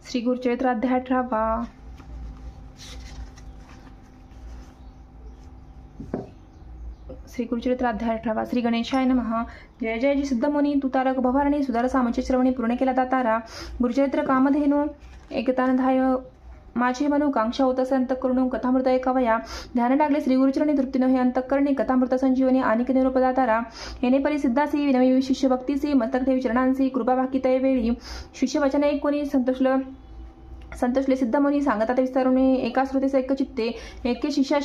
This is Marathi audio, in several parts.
श्री गुरुचरित्र अध्याय 18. श्री गुरुचरित्र अध्याय 18. श्री गणेशाय नमः. जय जय जी सिद्धमुनी तुतारक भवारणी सुधार सामचे श्रवणी पूर्ण केला दातारा. गुरुचरित्र कामधेनु एकतानधाय माझे मनो कांक्षा होत असे अंतःकरणू कथामृत ऐकावया. ध्यान लागले श्री गुरुचरणी तृप्तीनो हे अंतःकरणी कथामृत संजीवनी आणि निरोपदातारा. येणे परी सिद्धासी विनवी शिष्य भक्तीसी मस्तक ठेवी चरणांसी कृपा भाकितय वेळी. शिष्य वचन ऐकूनी संतोषले सिद्धमुनी सांगतात विस्तारुणी एका श्रुतीस एक चित्ते. एके शिष्या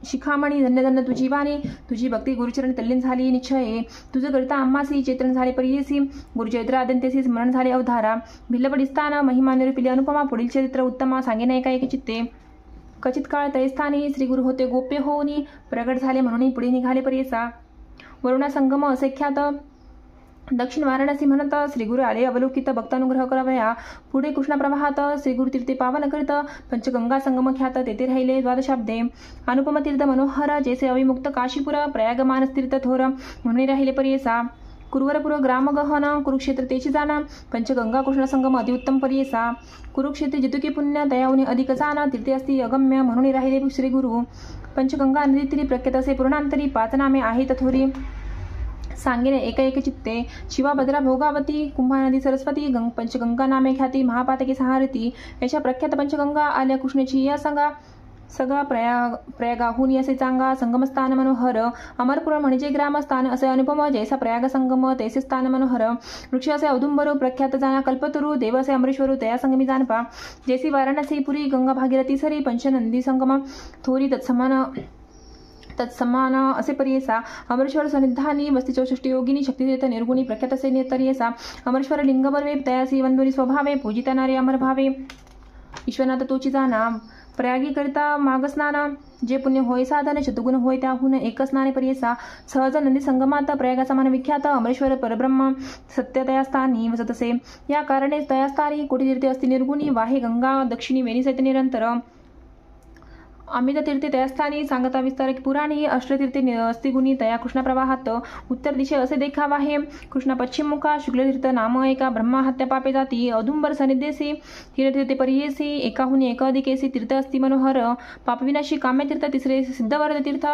शिखामणी धन्य धन्य तुझी वाणी तुझी भक्ती गुरुचरण तल्लीन झाली निश्चये. तुझं करता आम्हासी चेतन झाले परियसी गुरुचरित्र आद्यंतेसी स्मरण झाले अवधारा. भिल्लपडिस्तान महिमा निरूपिली अनुपमा पुढील चरित्र उत्तमा सांगेन एका एक चित्ते. कचित काळ तयस्थानी श्री गुरु होते गोप्य होऊनी प्रगट झाले म्हणून पुढे निघाले परियसा. वरुणा संगम असे ख्यात दक्षिण वाराणसी म्हणत श्री गुरु आले अवलोकित भक्तानुग्रह करावया. पुढे कृष्णा प्रवाहात श्री गुरु तीर्थे पावन करीत पंचगंगा संगम ख्यात तेथे राहिले द्वादशाब्दे. अनुपम तीर्थ मनोहर जैसे अविमुक्त काशीपुर प्रयाग मानस तीर्थ थोर म्हणून राहिले परियसा. कुरुवरपुर ग्राम गहन कुरुक्षेत्र तेची जाना पंचगंगा कृष्ण संगम अतिउत्तम परियसा. कुरुक्षेत्र जितुकी पुण्य तयाहुनी अधिक जाना तीर्थे असती अगम्य म्हणून राहिले श्री गुरु. पंचगंगा नदी तिरी प्रख्यात असे पूर्णांतरी पाच नामे आहेत थोरी सांगेने एका एक चित्ते. शिवा भद्रा भोगावती कुंभा नदी सरस्वती पंचगंगा नामे ख्याती महापातकी सहारती. याच्या प्रख्यात पंचगंगा आल्या कृष्णेची या सांगा सगळा प्रयागाहून असे चांगा संगमस्थान मनोहर. अमरपुर म्हणजे ग्रामस्थान असे अनुपम जैसा प्रयाग संगम तैसे स्थान मनोहर. वृक्ष असे औदुंबरू प्रख्यात जाना कल्पतरू देव असे अमरेश्वरू तया संगमी जानपा. जैसी वाराणसी पुरी गंगा भागीरथी सरी पंचनंदी संगम थोरी तत्समान असे परियसा. अमरेश्वर सन्निधानी वस्ती 64 योगिनी शक्तितीर्थ निर्गुणी प्रख्यात असे नेतरियसा. अमरेश्वर लिंगबर्वे तयासी वंदुनी स्वभावे पूजिता नारी अमर भावे. विश्वनाथ तोची जाना प्रयागी करिता माग स्नान जे पुण्य होय साधन शतगुण होय त्याहून एक स्नाने परियसा. सहज नंदी संगमात प्रयागा समान विख्यात अमरेश्वर परब्रह्म सत्य तयास्थानी वसत असे. या कारणे तयास्थानी कोटी तीर्थे असती निर्गुणी वाहे गंगा दक्षिणी वेणी सहित निरंतर. अमित तीर्थे तयास्थानी सांगता विस्तार पुराणी अष्टतीर्थे अस्तिगुणी तया कृष्णा प्रवाहात. उत्तर दिशे असे देखावा हे कृष्णा पश्चिम मुखा शुक्लतीर्थ नाम एका ब्रह्मा हत्या पापे जाती. औदुंबर सनिध्येसी तीर्थे परियेसी एकाहुनी एक अधिकेसी तीर्थ अस्ति मनोहर. पापविनाशी काम्यतीर्थ तिसरे सिद्धवर्ध तीर्थ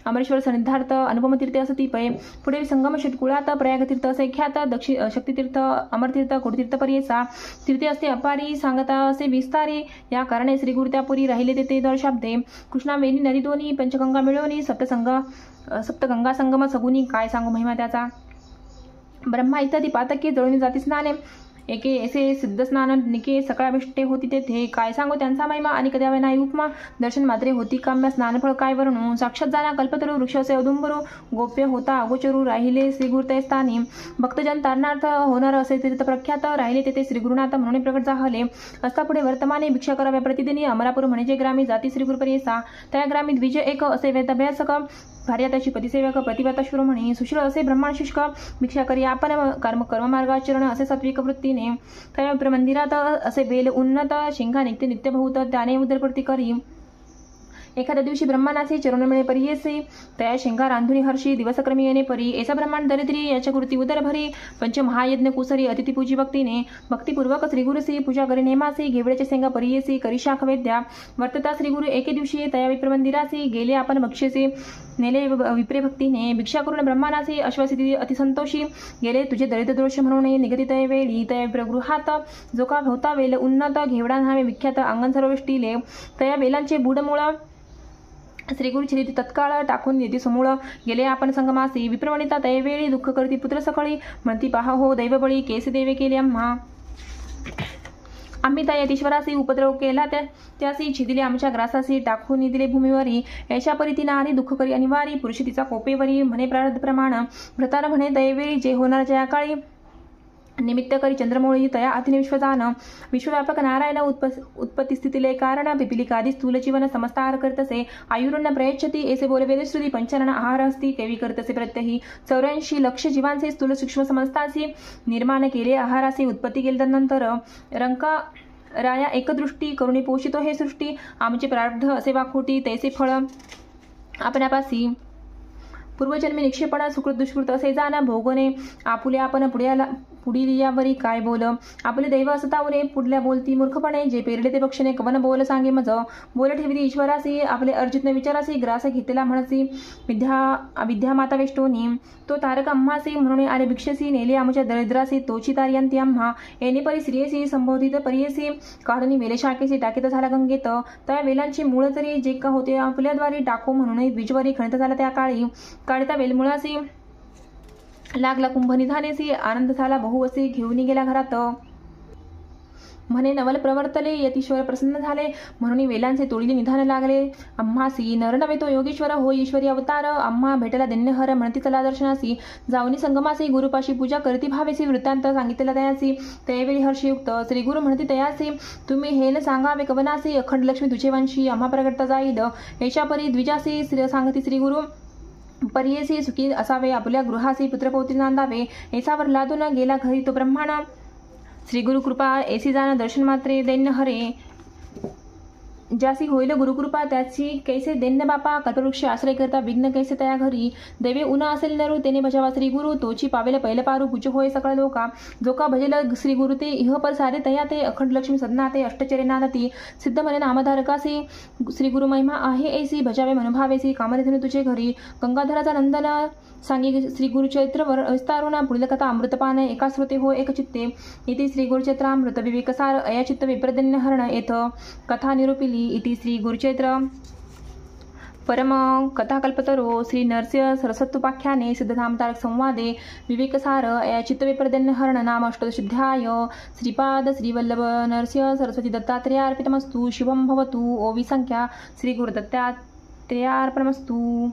अमरेश्वर सन्निधार्थ अनुपम तीर्थे असती पै. पुढे संगम षटकुळात प्रयागतीर्थ असे ख्यात दक्षिण शक्तितीर्थ अमरतीर्थ कोटतीर्थ परियेसा. तीर्थे असते अपारी सांगता असे विस्तारी. या कारणे श्री गुरु त्यापुरी राहिले तेथे दर्शाब्दे. कृष्णा वेणी नदी दोन्ही पंचगंगा मिळवणी सप्तगंगा संगम सगुनी काय सांगू महिमा त्याचा. ब्रह्मा इत्यादी पातके जळून जाती स्नाने एके ऐसे सिद्ध स्नान निके सकाळाभिष्टे होती तेथे काय सांगू त्यांचा महिमा. आणि कद्यावे नाही उपमा दर्शन मात्रे होती काम्य स्नानफळ काय वर्णू. साक्षात जाना कल्पतरू वृक्ष असे औदुंबरू गोप्य होता अगोचरू राहिले श्रीगुरुतय स्थानी. भक्तजन तारणार्थ होणार असे तीर्थ प्रख्यात राहिले तेथे श्रीगुरुनाथ म्हणून प्रकट झाले असता. पुढे वर्तमाने भिक्षा कराव्या प्रतिदिनी अमरापूर म्हणजे ग्रामी जाती श्रीगुरु परियेसा. त्या ग्रामी द्विज एक असे वेदाभ्यासक भार्या त्याची पतिसेवक प्रतिव्रता शिरोमणी. सुशील असे ब्रह्मांड शुष्क भिक्षा करी आपण कर्ममार्गाचरण असे सात्विक वृत्तीने. त्या मंदिरात असे वेल उन्नत शेंगा नित्य नित्य बहुत त्याने उदरपूर्ती करी. एखाद्या दिवशी ब्रह्मानाचे चरण मिळे परियेसे तया शेंगा रांधुनी हर्षी दिवसक्रमी येणे परी. ऐसा ब्रह्मांड दरिद्री याच्या कृती उदर भरी. पंच महायज्ञ कुसरी अतिथी पूजी भक्तीने. भक्तिपूर्वक श्रीगुरुसी पूजा करी नेमासी घेवड्याच्या शेंगा परियेसी करी शाख वेद्या. वर्तता श्रीगुरु एके दिवशी तया विप्रमंदिरासी गेले आपण भक्ष्यसे नेले विप्रे भक्तीने. भिक्षा करून ब्रह्मानासी अश्वसिती अतिसंतोषी गेले तुझे दरिद्र दोष म्हणून निगती तय वेळी. तया विप्रगृहात जो का होता वेल उन्नत घेवडा नावे विख्यात अंगण सर्वष्टीले. तया वेलांचे बुडमूळ श्रीगुरु चिरिती तत्काळ टाकून निधी समूळ गेले आपण संगमासी. विप्रवणिता तयवेळी दुःख करती पुत्र सकळी म्हणती पहा हो दैवबळी केसे देवे केले आम्ही त्या यतीश्वरासी उपद्रव केला त्यासी छिदिले आमच्या ग्रासासी टाकून दिले भूमीवरी. याच्या परी ती नारी दुःख करी अनिवारी पुरुष तिचा कोपेवरी म्हणे प्रारब्ध प्रमाण. व्रतार म्हणे दैवेळी जे होणार जया काळी निमित्त करी चंद्रमौळी तया अतिने विश्वजान. विश्वव्यापक नारायण उत्पत्ती स्थितीले कारण पिपिलिकादी स्थूल जीवन समस्तार करतसे. आयुर्न प्रयच्छती ऐसे बोले वेदश्रुती. पंचानन आहार असती कैवी करतसे प्रत्यही. 84 लक्ष जीवांचे स्थूल सूक्ष्म समस्तासी निर्माण केले आहारासी. उत्पत्ती केल्यानंतर रंका राया एकदृष्टी करुणी पोषितो हे सृष्टी. आमचे प्रारब्ध असे वाखोटी तैसे फळ आपणापासी. पूर्वजन्मी निक्षेपणा सुकृत दुष्कृत असे जाणा भोगणे आपुले आपण पुढील यावरी काय बोल, आपले दैव असतावरे पुढल्या बोलती मूर्खपणे, जे पेरले ते पक्षीने कवन बोल सांगे मज, बोल ठेवती ईश्वरासी आपले अर्जितने विचारासी, ग्रास घेतलेला म्हणसी विद्या माता वेष्टोनी, तो तारक आम्हासी म्हणून आले भिक्षसी, नेले आमच्या दरिद्रासी तोची तार्यंती आम्हा, येणे परी श्रियसी संबोधित परियसी, काढणी वेले शाखेसी टाकीत झाला गंगेत, त्या वेलांची मूळ तरी जे का होते आपल्याद्वारे टाको म्हणून द्विजवरी खणित झाला त्या काळी, काढता वेलमुळासी लागला कुंभनिधानेसी, आनंद झाला बहुवसी घेऊन गेला घरात, म्हणे नवल प्रवर्तले यतीश्वर प्रसन्न झाले, म्हणून वेलांचे तोडीले निधान लागले आम्हासी, नर नव्हे तो योगेश्वर हो ईश्वरी अवतार, आम्हा भेटला दिन्यहर म्हणती चला दर्शनासी, जाऊनी संगमासी गुरुपाशी पूजा करती भावेसी, वृत्तांत सांगितलेला तयासी, त्यावेळी हर्षयुक्त श्री गुरु म्हणती तयासी, तुम्ही हे न सांगावे कवनासी, अखंड लक्ष्मी तुझे वंशी आम्हा प्रगटता जाईल, येशा परी द्विजासी सांगती श्री गुरु, परियेसी सुखी असावे आपल्या गृहासी, पुत्रपौत्री नांदावे, येसावर लादून गेला घरी तो ब्रह्मांड, श्री गुरु कृपा ऐसी जाण दर्शन मात्रे दैन्य हरे, ज्यासी होईल गुरुकृपा त्याची कैसे दैन्य बापा, कल्पवृक्ष आश्रय करता विघ्न कैसे तया घरी, दैवे उन असेल नरू तेने भजावा श्री गुरु, तोची पावेल पहिल पारू पूज होय सकळ लोका, जो का भजेल श्री गुरु ते इह पर सारे तया ते, अखंड लक्ष्मी सदना ते अष्टचरे नादती, सिद्ध म्हणे नामधारकासी, श्री गुरु महिमा आहे ऐसी, भजावे मनभावेसी, कामनिधने तुझे घरी, गंगाधराचा नंदन सांगी श्री गुरुचरित्र विस्तारुण, पुढील कथा अमृतपान एका श्रुते हो एक चित्ते, इति श्री गुरुचरित्रामृत विवेकसार अया चित्त विप्रदन्य हरण येथ कथा निरूपिली, इति श्री गुरुचरित्र परम कथाकल्पतरो श्री नरसिंह सरस्वत्युपाख्याने सिद्धधामतारक संवादे विवेकसार अया चित्त विप्रदन्य हरण नाम अष्टदशाध्याय, श्रीपाद श्रीवल्लभ नरसिंह सरस्वती दत्तात्रेयार्पितमस्तु, शुभं भवतु, ओवी संख्या श्री गुरुदत्तात्रेयार्पणमस्तु।